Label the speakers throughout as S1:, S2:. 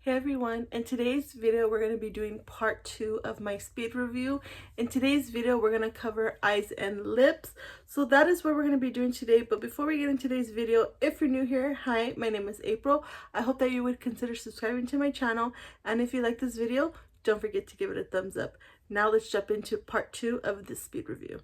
S1: Hey everyone, in today's video we're going to be doing part 2 of my speed review. In today's video we're going to cover eyes and lips. So that is what we're going to be doing today. But before we get into today's video, if you're new here, hi, my name is April. I hope that you would consider subscribing to my channel, and if you like this video, don't forget to give it a thumbs up. Now let's jump into part 2 of this speed review.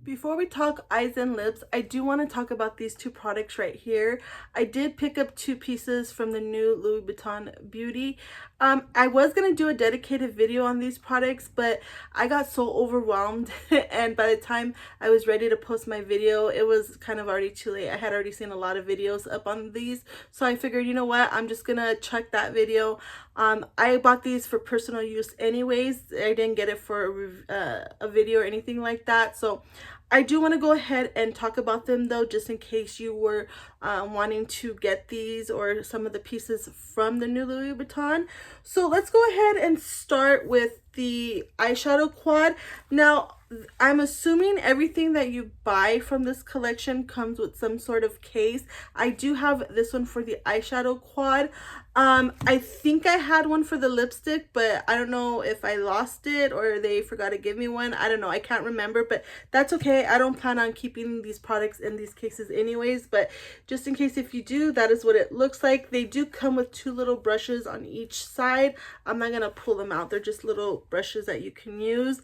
S1: Before we talk eyes and lips, I do want to talk about these two products right here. I did pick up 2 pieces from the new Louis Vuitton Beauty. I was going to do a dedicated video on these products, but I got so overwhelmed and by the time I was ready to post my video, it was kind of already too late. I had already seen a lot of videos up on these, so I figured, you know what, I'm just going to check that video. I bought these for personal use anyways. I didn't get it for a video or anything like that, so I do want to go ahead and talk about them though, just in case you were wanting to get these or some of the pieces from the new Louis Vuitton. So let's go ahead and start with the eyeshadow quad. Now, I'm assuming everything that you buy from this collection comes with some sort of case. I do have this one for the eyeshadow quad. I think I had one for the lipstick, but I don't know if I lost it or they forgot to give me one. I don't know. I can't remember, but that's okay. I don't plan on keeping these products in these cases anyways, but just in case if you do, that is what it looks like. They do come with 2 little brushes on each side. I'm not going to pull them out. They're just little brushes that you can use.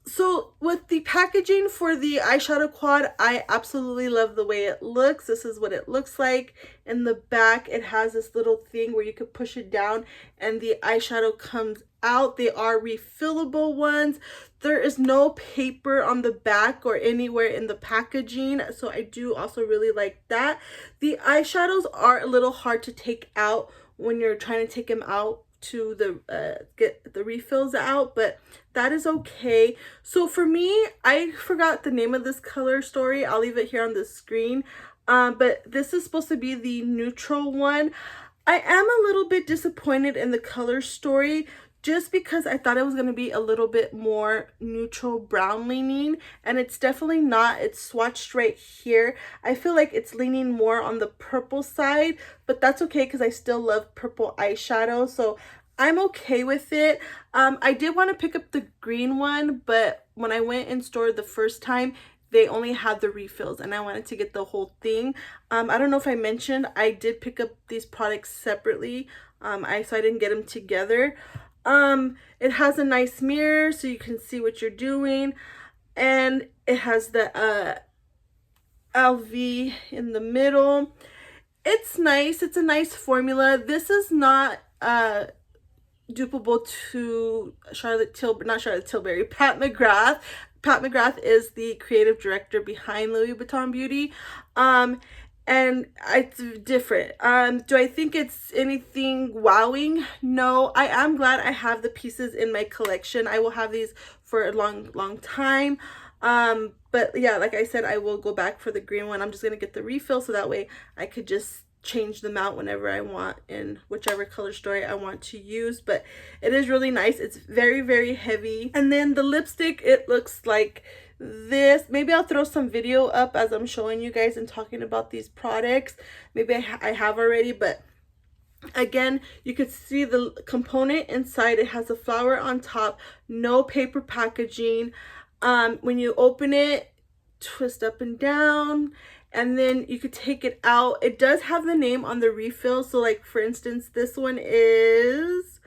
S1: So with the packaging for the eyeshadow quad, I absolutely love the way it looks. This is what it looks like. In the back, it has this little thing where you could push it down and the eyeshadow comes out. They are refillable ones. There is no paper on the back or anywhere in the packaging, so I do also really like that. The eyeshadows are a little hard to take out when you're trying to take them out to the get the refills out, but that is okay. So for me, I forgot the name of this color story. I'll leave it here on the screen, but this is supposed to be the neutral one. I am a little bit disappointed in the color story just because I thought it was going to be a little bit more neutral brown leaning, and it's definitely not. It's swatched right here. I feel like it's leaning more on the purple side, but that's okay because I still love purple eyeshadow, so I'm okay with it. I did want to pick up the green one, but when I went in store the first time, they only had the refills and I wanted to get the whole thing. I don't know if I mentioned, I did pick up these products separately. So I didn't get them together. It has a nice mirror so you can see what you're doing, and it has the LV in the middle. It's nice. It's a nice formula. This is not dupable to Pat McGrath. Pat McGrath is the creative director behind Louis Vuitton Beauty. And it's different. Do I think it's anything wowing? No. I am glad I have the pieces in my collection. I will have these for a long time. But yeah, like I said, I will go back for the green one. I'm just gonna get the refill so that way I could just change them out whenever I want in whichever color story I want to use. But it is really nice. It's very heavy. And then the lipstick, it looks like this. Maybe I'll throw some video up as I'm showing you guys and talking about these products. Maybe I have already, but again, you could see the component inside. It has a flower on top, no paper packaging. When you open it, twist up and down, and then you could take it out. It does have the name on the refill. So like for instance, this one is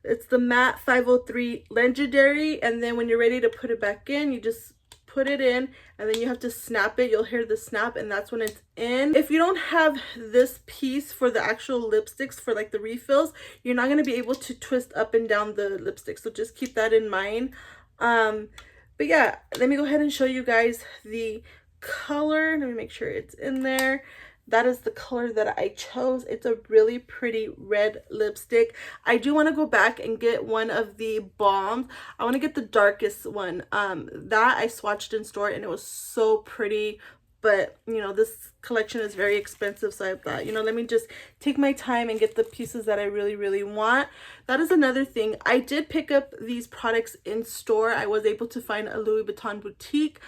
S1: it's the matte 503 legendary, and then when you're ready to put it back in, you just put it in and then you have to snap it. You'll hear the snap, and that's when it's in. If you don't have this piece for the actual lipsticks for like the refills, you're not going to be able to twist up and down the lipstick, so just keep that in mind. But yeah, let me go ahead and show you guys the color. Let me make sure it's in there. That is the color that I chose. It's a really pretty red lipstick. I do want to go back and get one of the balms. I want to get the darkest one. That I swatched in store and it was so pretty, but you know, this collection is very expensive, so I thought, you know, let me just take my time and get the pieces that I really want. That is another thing. I did pick up these products in store. I was able to find a Louis Vuitton boutique.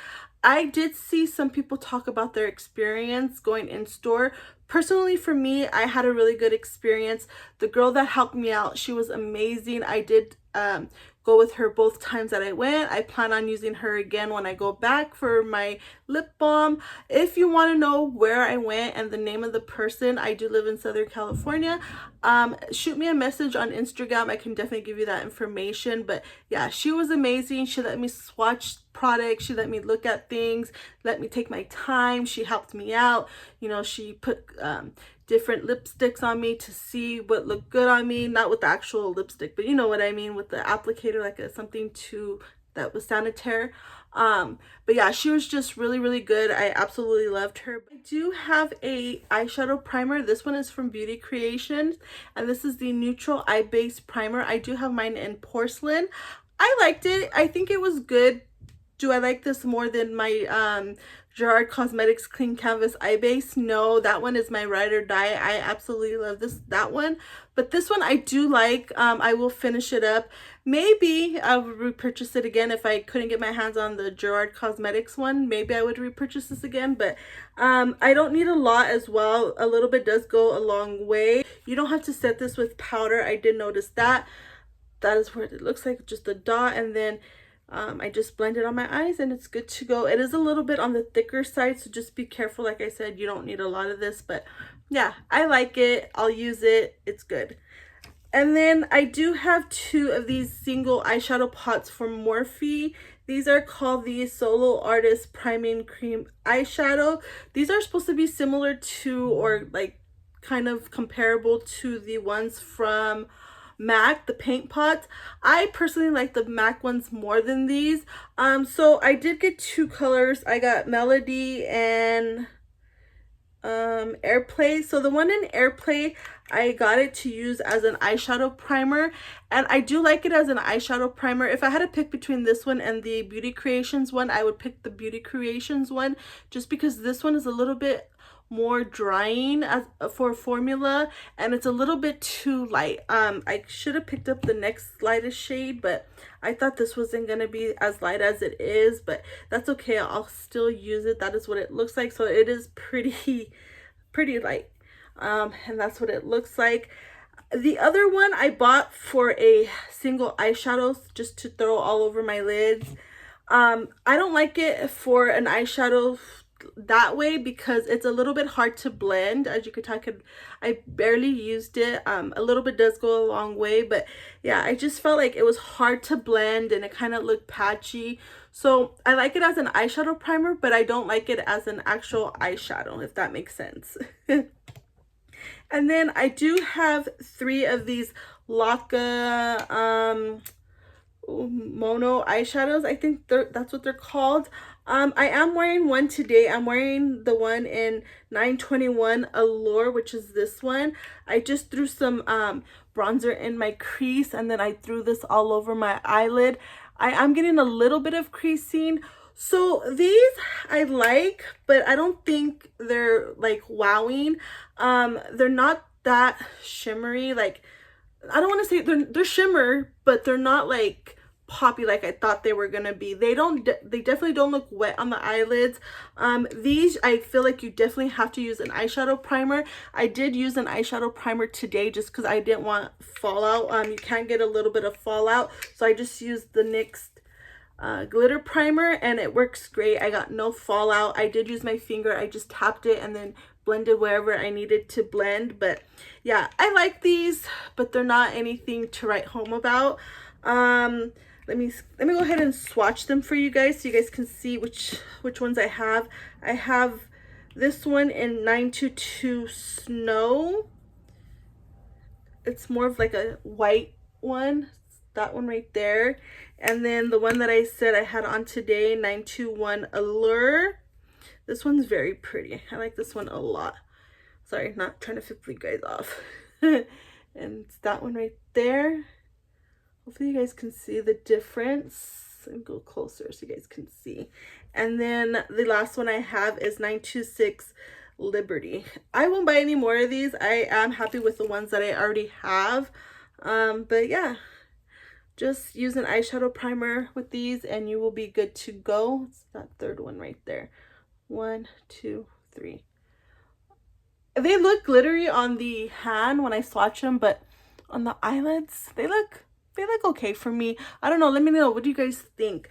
S1: I did see some people talk about their experience going in store. Personally, for me, I had a really good experience. The girl that helped me out, she was amazing. I did go with her both times that I went. I plan on using her again when I go back for my lip balm. If you want to know where I went and the name of the person, I do live in Southern California. Shoot me a message on Instagram. I can definitely give you that information. But yeah, she was amazing. She let me swatch products. She let me look at things, let me take my time. She helped me out. You know, she put different lipsticks on me to see what looked good on me, not with the actual lipstick, but you know what I mean, with the applicator, like something to that was sanitary. But yeah, she was just really good. I absolutely loved her. I do have a eyeshadow primer. This one is from Beauty Creations, and this is the neutral eye base primer. I do have mine in porcelain. I liked it. I think it was good. Do I like this more than my Gerard Cosmetics Clean Canvas Eye Base? No, that one is my ride or die. I absolutely love that one. But this one I do like. I will finish it up. Maybe I would repurchase it again if I couldn't get my hands on the Gerard Cosmetics one. Maybe I would repurchase this again. But I don't need a lot as well. A little bit does go a long way. You don't have to set this with powder. I did notice that. That is what it looks like, just a dot, and then I just blend it on my eyes and it's good to go. It is a little bit on the thicker side, so just be careful. Like I said, you don't need a lot of this, but yeah, I like it. I'll use it. It's good. And then I do have 2 of these single eyeshadow pots from Morphe. These are called the Solo Artist Priming Cream Eyeshadow. These are supposed to be similar to, or like kind of comparable to, the ones from MAC, the paint pots. I personally like the MAC ones more than these. So I did get 2 colors. I got Melody and Airplay. So the one in Airplay, I got it to use as an eyeshadow primer, and I do like it as an eyeshadow primer. If I had to pick between this one and the Beauty Creations one, I would pick the Beauty Creations one, just because this one is a little bit more drying as for formula, and it's a little bit too light. I should have picked up the next lightest shade, but I thought this wasn't gonna be as light as it is, but that's okay. I'll still use it. That is what it looks like. So it is pretty light, and that's what it looks like. The other one I bought for a single eyeshadow, just to throw all over my lids. I don't like it for an eyeshadow that way because it's a little bit hard to blend. As you could tell, I barely used it. A little bit does go a long way, but yeah, I just felt like it was hard to blend and it kind of looked patchy. So I like it as an eyeshadow primer, but I don't like it as an actual eyeshadow, if that makes sense. And then I do have 3 of these LAKA mono eyeshadows. I think that's what they're called. I am wearing one today. I'm wearing the one in 921 Allure, which is this one. I just threw some bronzer in my crease, and then I threw this all over my eyelid. I am getting a little bit of creasing. So these I like, but I don't think they're like wowing. They're not that shimmery. Like, I don't want to say they're shimmer, but they're not like poppy like I thought they were gonna be. They definitely don't look wet on the eyelids. These, I feel like you definitely have to use an eyeshadow primer. I did use an eyeshadow primer today just because I didn't want fallout. You can get a little bit of fallout, so I just used the NYX glitter primer and it works great. I got no fallout. I did use my finger. I just tapped it and then blended wherever I needed to blend. But yeah, I like these, but they're not anything to write home about. Let me go ahead and swatch them for you guys so you guys can see which ones I have. I have this one in 922 Snow. It's more of like a white one. That one right there. And then the one that I said I had on today, 921 Allure. This one's very pretty. I like this one a lot. Sorry, not trying to flip you guys off. And it's that one right there. Hopefully you guys can see the difference. Let me go closer so you guys can see. And then the last one I have is 926 Liberty. I won't buy any more of these. I am happy with the ones that I already have. But yeah, just use an eyeshadow primer with these and you will be good to go. It's that third one right there. 1, 2, 3. They look glittery on the hand when I swatch them, but on the eyelids, they look okay for me. I don't know. Let me know. What do you guys think?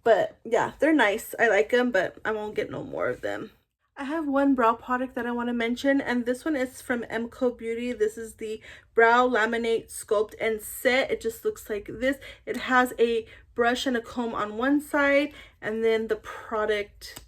S1: But yeah, they're nice. I like them, but I won't get no more of them. I have one brow product that I want to mention, and this one is from MCO Beauty. This is the Brow Laminate Sculpt and Set. It just looks like this. It has a brush and a comb on one side, and then the product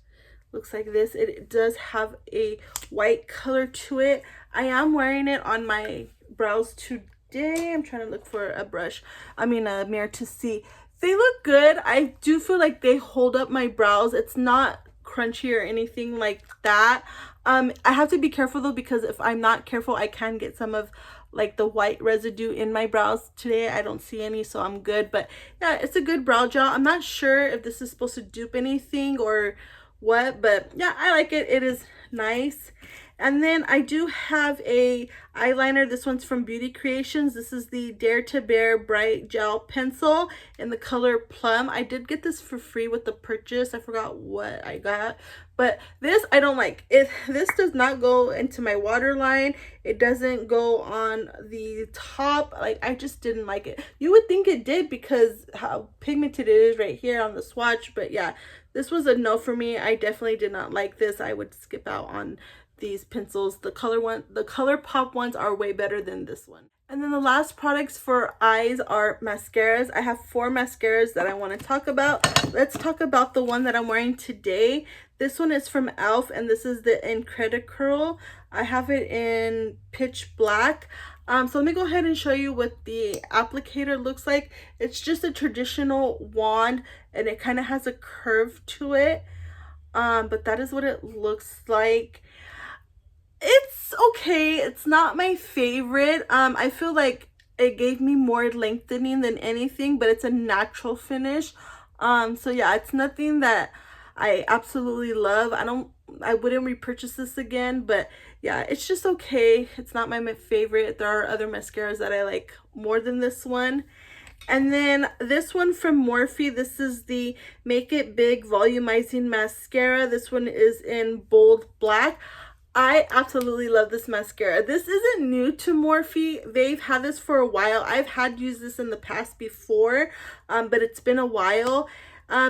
S1: looks like this. It does have a white color to it. I am wearing it on my brows today. I'm trying to look for a mirror to see. They look good. I do feel like they hold up my brows. It's not crunchy or anything like that. I have to be careful though, because if I'm not careful, I can get some of like the white residue in my brows. Today I don't see any, so I'm good. But yeah, it's a good brow gel. I'm not sure if this is supposed to dupe anything or what, but yeah, I like it. It is nice. And then I do have a eyeliner. This one's from Beauty Creations. This is the Dare to Bear Bright Gel Pencil in the color Plum. I did get this for free with the purchase. I forgot what I got, but this I don't like. This does not go into my waterline. It doesn't go on the top. Like, I just didn't like it. You would think it did because how pigmented it is right here on the swatch, but yeah, this was a no for me. I definitely did not like this. I would skip out on these pencils. The color pop ones are way better than this one. And then the last products for eyes are mascaras. I have 4 mascaras that I want to talk about. Let's talk about the one that I'm wearing today. This one is from ELF, and this is the Incredicurl. I have it in pitch black. So let me go ahead and show you what the applicator looks like. It's just a traditional wand, and it kind of has a curve to it. But that is what it looks like. It's okay. It's not my favorite. I feel like it gave me more lengthening than anything, but it's a natural finish. So yeah, it's nothing that I absolutely love. I wouldn't repurchase this again, but yeah, it's just okay. It's not my favorite. There are other mascaras that I like more than this one. And then this one from Morphe, this is the Make It Big Volumizing Mascara. This one is in bold black. I absolutely love this mascara. This isn't new to Morphe. They've had this for a while. I've had used this in the past before, but it's been a while.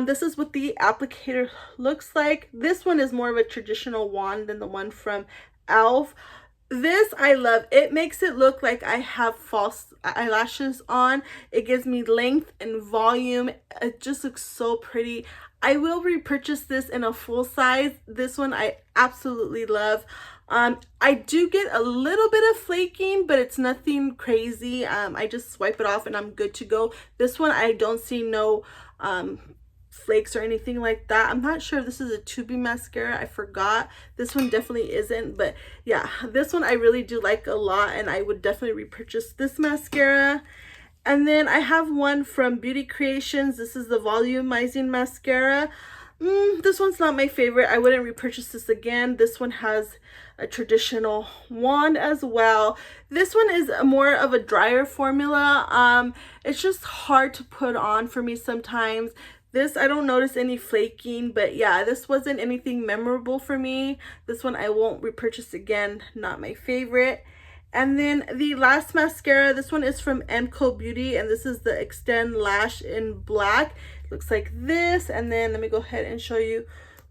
S1: This is what the applicator looks like. This one is more of a traditional wand than the one from ELF. This I love. It makes it look like I have false eyelashes on. It gives me length and volume. It just looks so pretty. I will repurchase this in a full size. This one I absolutely love. I do get a little bit of flaking, but it's nothing crazy. I just swipe it off and I'm good to go. This one I don't see no flakes or anything like that. I'm not sure if this is a tubey mascara. I forgot. This one definitely isn't, but yeah, this one I really do like a lot, and I would definitely repurchase this mascara. And then I have one from Beauty Creations. This is the Volumizing Mascara. This one's not my favorite. I wouldn't repurchase this again. This one has a traditional wand as well. This one is more of a drier formula. It's just hard to put on for me sometimes. This, I don't notice any flaking, but yeah, this wasn't anything memorable for me. This one I won't repurchase again. Not my favorite. And then the last mascara, this one is from MCO Beauty, and this is the Extend Lash in black. It looks like this. And then let me go ahead and show you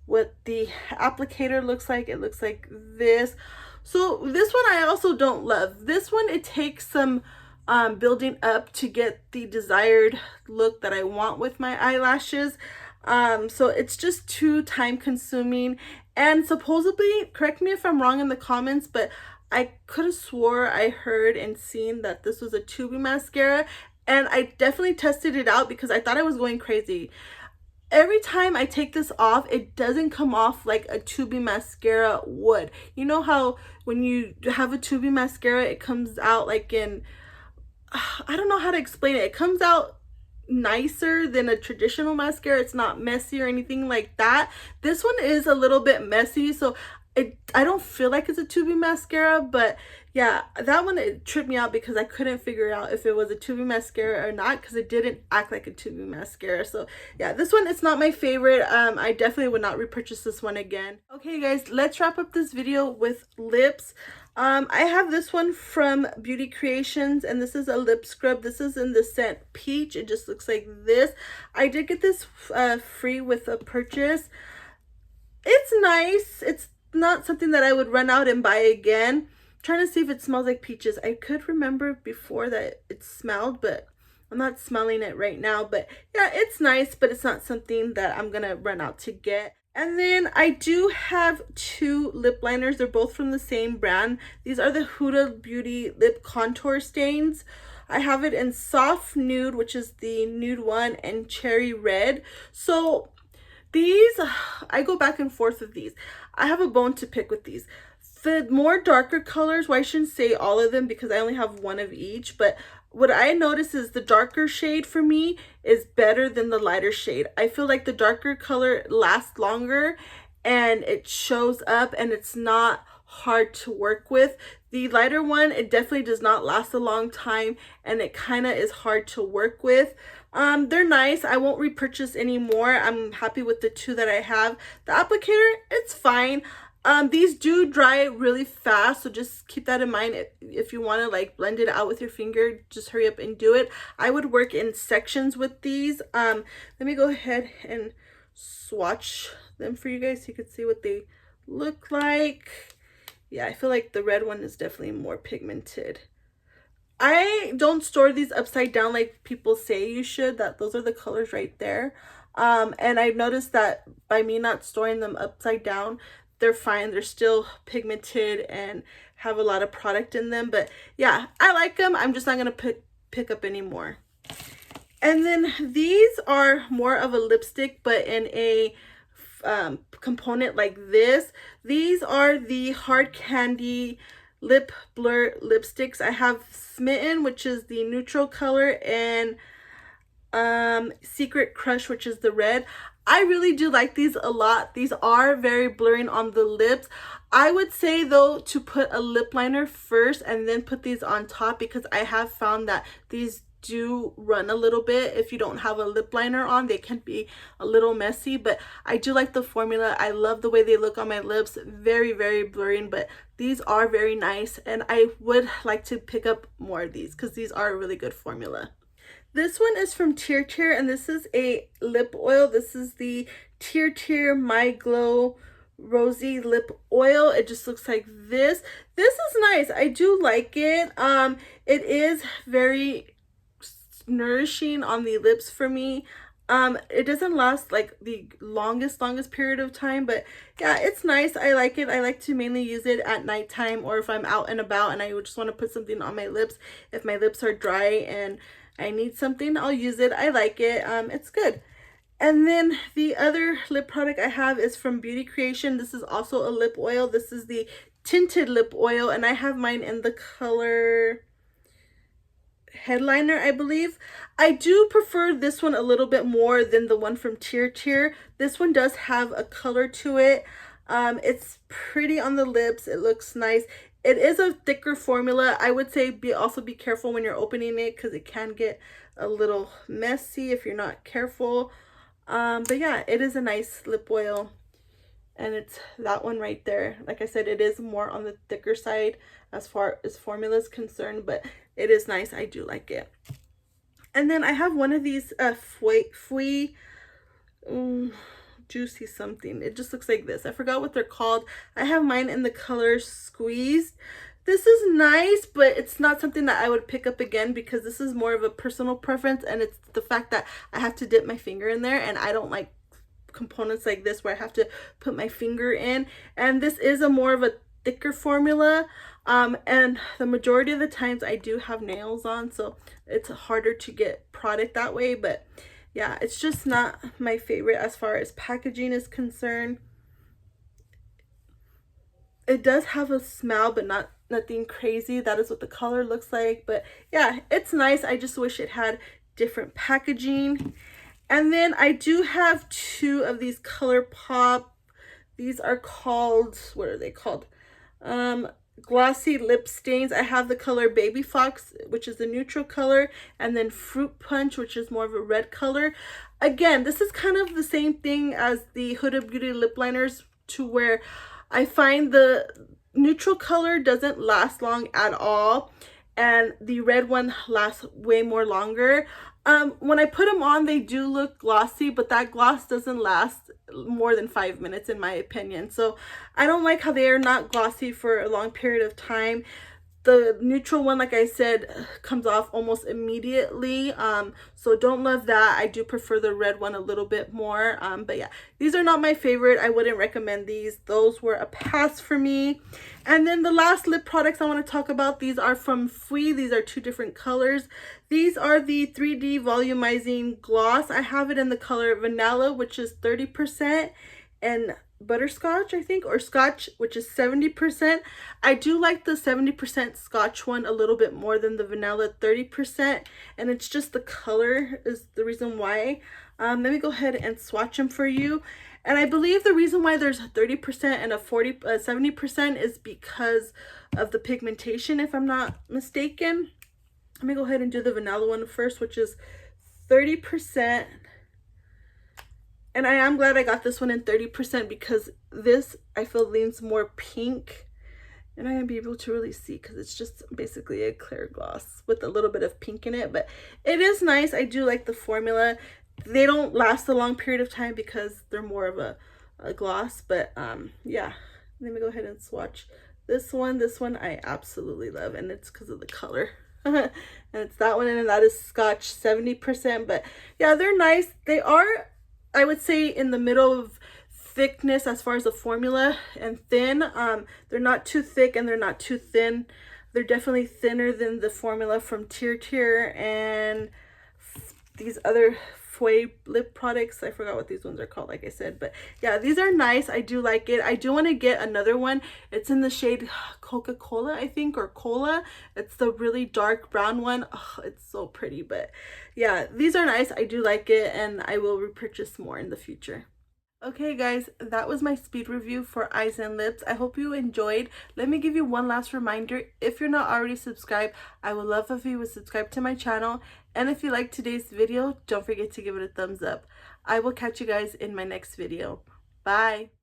S1: what the applicator looks like. It looks like this. So this one I also don't love. This one, it takes some building up to get the desired look that I want with my eyelashes. So it's just too time consuming. And supposedly, correct me if I'm wrong in the comments, but I could have swore I heard and seen that this was a tubey mascara, and I definitely tested it out because I thought I was going crazy. Every time I take this off, it doesn't come off like a tubey mascara would. You know how when you have a tubey mascara, it comes out like in, I don't know how to explain it. It comes out nicer than a traditional mascara. It's not messy or anything like that. This one is a little bit messy, so I don't feel like it's a 2B mascara, but yeah, that one, it tripped me out because I couldn't figure out if it was a 2B mascara or not, because it didn't act like a 2B mascara. So yeah, this one, it's not my favorite. I definitely would not repurchase this one again. Okay guys, let's wrap up this video with lips. I have this one from Beauty Creations, and this is a lip scrub. This is in the scent Peach. It just looks like this. I did get this free with a purchase. It's nice. It's not something that I would run out and buy again. I'm trying to see if it smells like peaches. I could remember before that it smelled, but I'm not smelling it right now. But yeah, it's nice, but it's not something that I'm gonna run out to get. And then I do have two lip liners. They're both from the same brand. These are the Huda Beauty lip contour stains. I have it in soft nude, which is the nude one, and cherry red. So these, I go back and forth with these. I have a bone to pick with these. The more darker colors, well, I shouldn't say all of them because I only have one of each, but what I notice is the darker shade for me is better than the lighter shade. I feel like the darker color lasts longer and it shows up and it's not hard to work with. The lighter one, it definitely does not last a long time and it kind of is hard to work with. They're nice. I won't repurchase any more. I'm happy with the two that I have. The applicator, it's fine. These do dry really fast, so just keep that in mind. If you want to like blend it out with your finger, just hurry up and do it. I would work in sections with these. Let me go ahead and swatch them for you guys so you can see what they look like. Yeah, I feel like the red one is definitely more pigmented. I don't store these upside down like people say you should. Those are the colors right there. And I've noticed that by me not storing them upside down, they're fine. They're still pigmented and have a lot of product in them. But yeah, I like them. I'm just not going to pick up any more. And then these are more of a lipstick, but in a component like this. These are the Hard Candy Lip Blur lipsticks. I have Smitten, which is the neutral color, and Secret Crush, which is the red. I really do like these a lot. These are very blurring on the lips. I would say though to put a lip liner first and then put these on top, because I have found that these do run a little bit. If you don't have a lip liner on, they can be a little messy, but I do like the formula. I love the way they look on my lips. Very, very blurring, but these are very nice, and I would like to pick up more of these because these are a really good formula. This one is from Tear Tear, and this is a lip oil. This is the Tear Tear My Glow Rosy Lip Oil. It just looks like this. This is nice. I do like it. It is very nourishing on the lips for me. It doesn't last like the longest period of time, but yeah, it's nice. I like it. I like to mainly use it at nighttime, or if I'm out and about and I just want to put something on my lips. If my lips are dry and I need something, I'll use it. I like it. It's good. And then the other lip product I have is from Beauty Creation. This is also a lip oil. This is the tinted lip oil, and I have mine in the color Headliner, I believe. I do prefer this one a little bit more than the one from Tear Tear. This one does have a color to it. It's pretty on the lips. It looks nice. It is a thicker formula. I would say also be careful when you're opening it, because it can get a little messy if you're not careful. But yeah, it is a nice lip oil, and it's that one right there. Like I said, it is more on the thicker side as far as formula is concerned, but it is nice. I do like it. And then I have one of these FWEE juicy something. It just looks like this. I forgot what they're called. I have mine in the color Squeezed. This is nice, but it's not something that I would pick up again, because this is more of a personal preference, and it's the fact that I have to dip my finger in there, and I don't like components like this where I have to put my finger in. And this is a more of a thicker formula, and the majority of the times I do have nails on, so it's harder to get product that way. But yeah, it's just not my favorite as far as packaging is concerned. It does have a smell, but nothing crazy. That is what the color looks like. But yeah, it's nice. I just wish it had different packaging. And then I do have 2 of these ColourPop. These are called, what are they called? Glossy lip stains. I have the color Baby Fox, which is the neutral color, and then Fruit Punch, which is more of a red color. Again, this is kind of the same thing as the Huda Beauty lip liners, to where I find the neutral color doesn't last long at all, and the red one lasts way more longer. When I put them on, they do look glossy, but that gloss doesn't last more than 5 minutes in my opinion. So I don't like how they are not glossy for a long period of time. The neutral one, like I said, comes off almost immediately. So don't love that. I do prefer the red one a little bit more. But yeah, these are not my favorite. I wouldn't recommend these. Those were a pass for me. And then the last lip products I want to talk about, these are from FWEE. These are 2 different colors. These are the 3D volumizing gloss. I have it in the color vanilla, which is 30%, and butterscotch, I think, or scotch, which is 70%. I do like the 70% scotch one a little bit more than the vanilla 30%, and it's just the color is the reason why. Let me go ahead and swatch them for you. And I believe the reason why there's a 30% and a 70% is because of the pigmentation, if I'm not mistaken. Let me go ahead and do the vanilla one first, which is 30%. And I am glad I got this one in 30% because this, I feel, leans more pink. And I'm going to be able to really see because it's just basically a clear gloss with a little bit of pink in it. But it is nice. I do like the formula. They don't last a long period of time because they're more of a gloss. But yeah, let me go ahead and swatch this one. This one I absolutely love, and it's because of the color. And it's that one, and that is Scotch 70%. But yeah, they're nice. They are, I would say, in the middle of thickness as far as the formula, and thin. They're not too thick and they're not too thin. They're definitely thinner than the formula from Tier and these other FWEE lip products. I forgot what these ones are called, like I said. But yeah, these are nice. I do like it. I do want to get another one. It's in the shade Coca-Cola, I think, or Cola. It's the really dark brown one. Oh, it's so pretty. But yeah, these are nice. I do like it, and I will repurchase more in the future. Okay guys, that was my speed review for eyes and lips. I hope you enjoyed. Let me give you one last reminder. If you're not already subscribed, I would love if you would subscribe to my channel. And if you liked today's video, don't forget to give it a thumbs up. I will catch you guys in my next video. Bye!